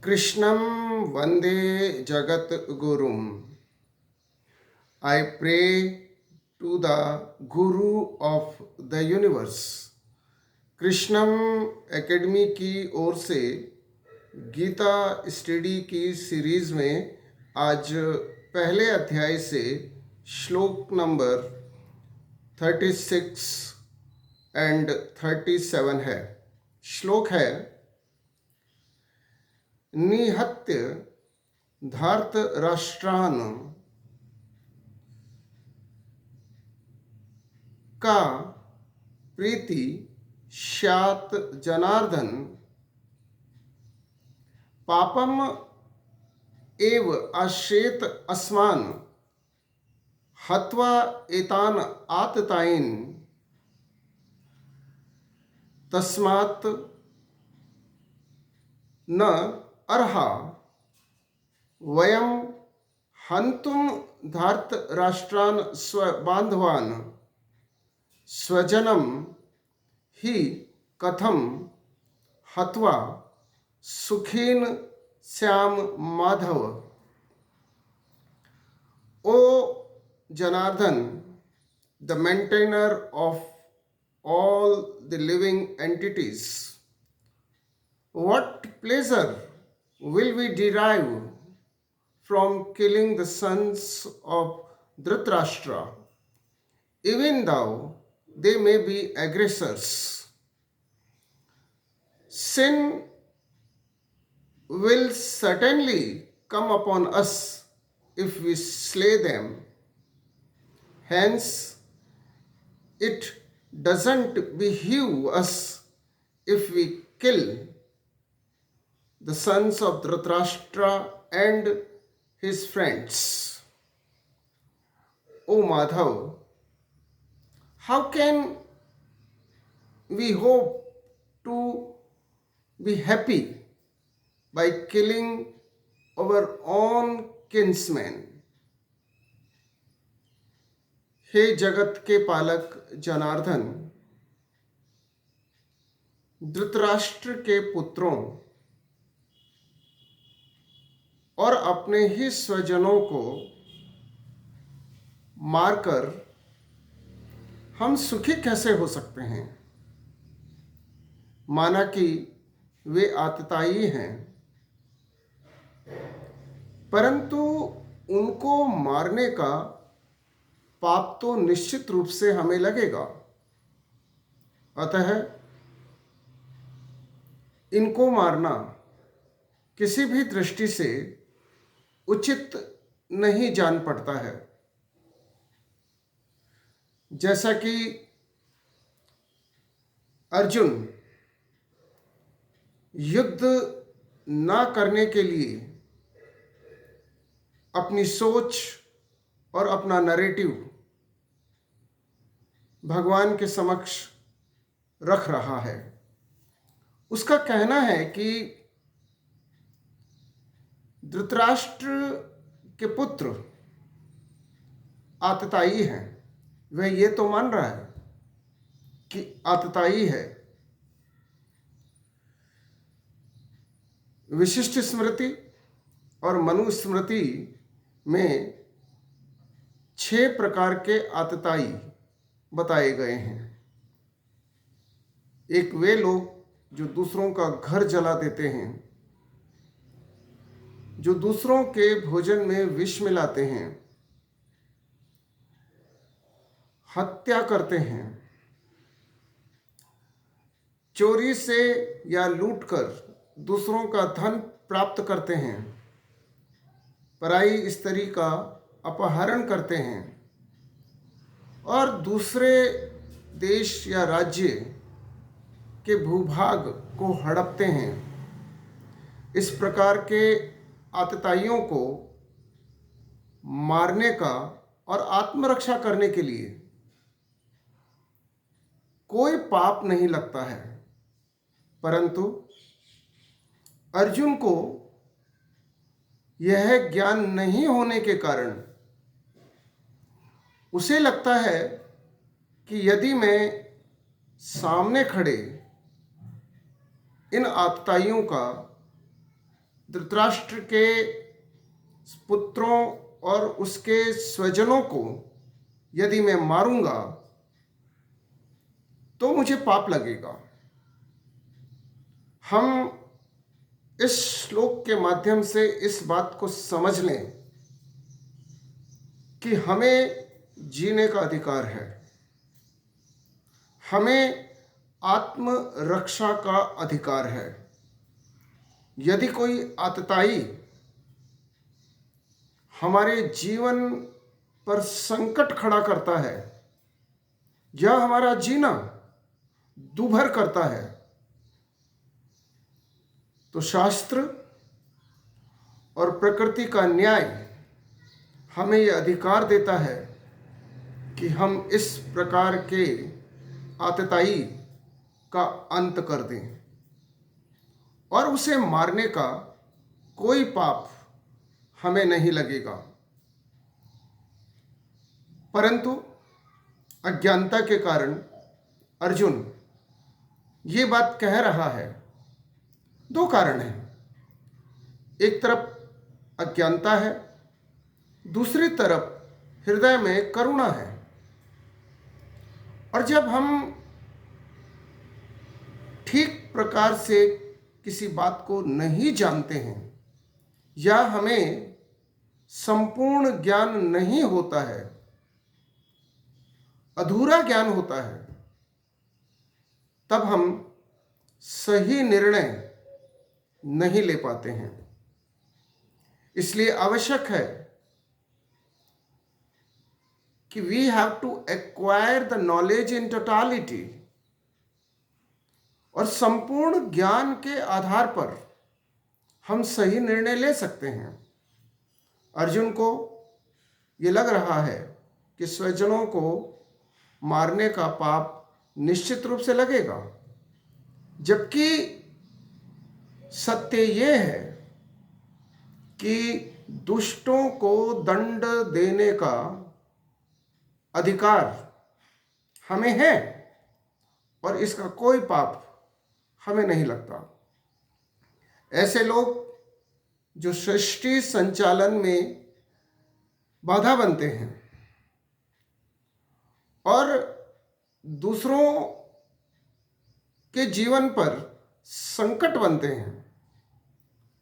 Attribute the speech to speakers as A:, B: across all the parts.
A: कृष्णं वन्दे जगद्गुरुम्। I pray to the Guru of the Universe. Krishnam academy की ओर से गीता स्टडी की सीरीज में आज पहले अध्याय से श्लोक नंबर 36 एंड 37 है। श्लोक है, निहत्य धार्तराष्ट्रान् का प्रीति स्यात् जनार्दन पापम एव आश्रेत अस्मान् हत्वा एतान् आततायिन् तस्मात् न अर्हा वयं हन्तुं धार्तराष्ट्रान् स्वबान्धवान् स्वजनं हि कथं हत्वा सुखीन Shyam Madhav. O Janardhan, the maintainer of all the living entities, what pleasure will we derive from killing the sons of Dhritarashtra, even though they may be aggressors? Sin will certainly come upon us if we slay them. Hence, it doesn't behoove us if we kill the sons of Dhritarashtra and his friends. O Madhav, how can we hope to be happy by killing our own kinsmen? हे जगत के पालक जनार्दन, धृतराष्ट्र के पुत्रों और अपने ही स्वजनों को मारकर हम सुखी कैसे हो सकते हैं? माना कि वे आतताई हैं, परंतु उनको मारने का पाप तो निश्चित रूप से हमें लगेगा। अतः इनको मारना किसी भी दृष्टि से उचित नहीं जान पड़ता है। जैसा कि अर्जुन युद्ध ना करने के लिए अपनी सोच और अपना नरेटिव भगवान के समक्ष रख रहा है। उसका कहना है कि धृतराष्ट्र के पुत्र आतताई हैं। वह ये तो मान रहा है कि आतताई है। विशिष्ट स्मृति और मनुस्मृति में 6 प्रकार के आतताई बताए गए हैं। एक वे लोग जो दूसरों का घर जला देते हैं, जो दूसरों के भोजन में विष मिलाते हैं, हत्या करते हैं, चोरी से या लूटकर दूसरों का धन प्राप्त करते हैं, पराई स्त्री का अपहरण करते हैं और दूसरे देश या राज्य के भूभाग को हड़पते हैं। इस प्रकार के आतताइयों को मारने का और आत्मरक्षा करने के लिए कोई पाप नहीं लगता है, परंतु अर्जुन को यह ज्ञान नहीं होने के कारण उसे लगता है कि यदि मैं सामने खड़े इन आतताइयों का धृतराष्ट्र के पुत्रों और उसके स्वजनों को यदि मैं मारूंगा तो मुझे पाप लगेगा। हम इस श्लोक के माध्यम से इस बात को समझ लें कि हमें जीने का अधिकार है, हमें आत्मरक्षा का अधिकार है। यदि कोई आतताई हमारे जीवन पर संकट खड़ा करता है या हमारा जीना दूभर करता है, तो शास्त्र और प्रकृति का न्याय हमें यह अधिकार देता है कि हम इस प्रकार के आतताई का अंत कर दें और उसे मारने का कोई पाप हमें नहीं लगेगा। परंतु अज्ञानता के कारण अर्जुन ये बात कह रहा है। दो कारण हैं, एक तरफ अज्ञानता है, दूसरी तरफ हृदय में करुणा है। और जब हम ठीक प्रकार से किसी बात को नहीं जानते हैं या हमें संपूर्ण ज्ञान नहीं होता है, अधूरा ज्ञान होता है, तब हम सही निर्णय नहीं ले पाते हैं। इसलिए आवश्यक है कि we have to acquire the knowledge in totality, और संपूर्ण ज्ञान के आधार पर हम सही निर्णय ले सकते हैं। अर्जुन को ये लग रहा है कि स्वजनों को मारने का पाप निश्चित रूप से लगेगा, जबकि सत्य ये है कि दुष्टों को दंड देने का अधिकार हमें है और इसका कोई पाप हमें नहीं लगता। ऐसे लोग जो सृष्टि संचालन में बाधा बनते हैं और दूसरों के जीवन पर संकट बनते हैं,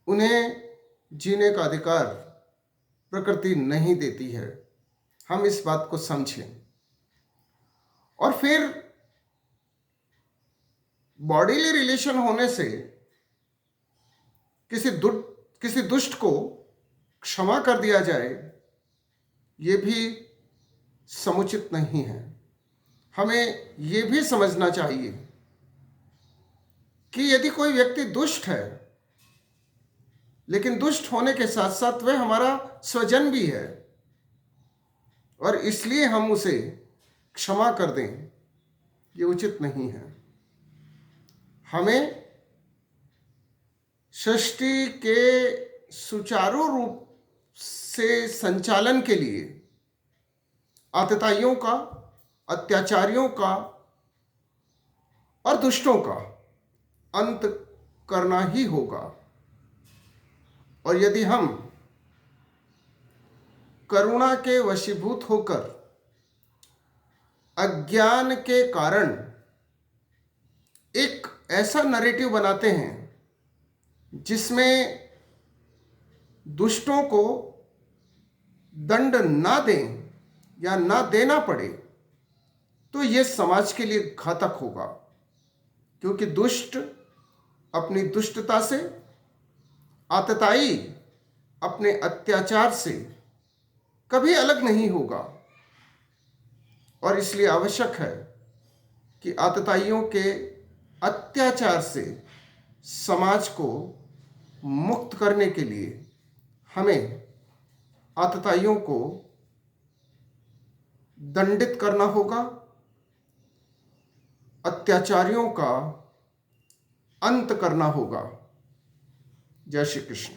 A: उन्हें जीने का अधिकार प्रकृति नहीं देती है। हम इस बात को समझें। और फिर बॉडीली रिलेशन होने से किसी दुष्ट को क्षमा कर दिया जाए, ये भी समुचित नहीं है। हमें ये भी समझना चाहिए कि यदि कोई व्यक्ति दुष्ट है, लेकिन दुष्ट होने के साथ साथ वह हमारा स्वजन भी है, और इसलिए हम उसे क्षमा कर दें, ये उचित नहीं है। हमें सृष्टि के सुचारू रूप से संचालन के लिए आतताइयों का, अत्याचारियों का और दुष्टों का अंत करना ही होगा। और यदि हम करुणा के वशीभूत होकर अज्ञान के कारण एक ऐसा नैरेटिव बनाते हैं जिसमें दुष्टों को दंड ना दें या ना देना पड़े, तो यह समाज के लिए घातक होगा। क्योंकि दुष्ट अपनी दुष्टता से, आतताई अपने अत्याचार से कभी अलग नहीं होगा। और इसलिए आवश्यक है कि आतताइयों के अत्याचार से समाज को मुक्त करने के लिए हमें आतताइयों को दंडित करना होगा, अत्याचारियों का अंत करना होगा। जय श्री कृष्ण।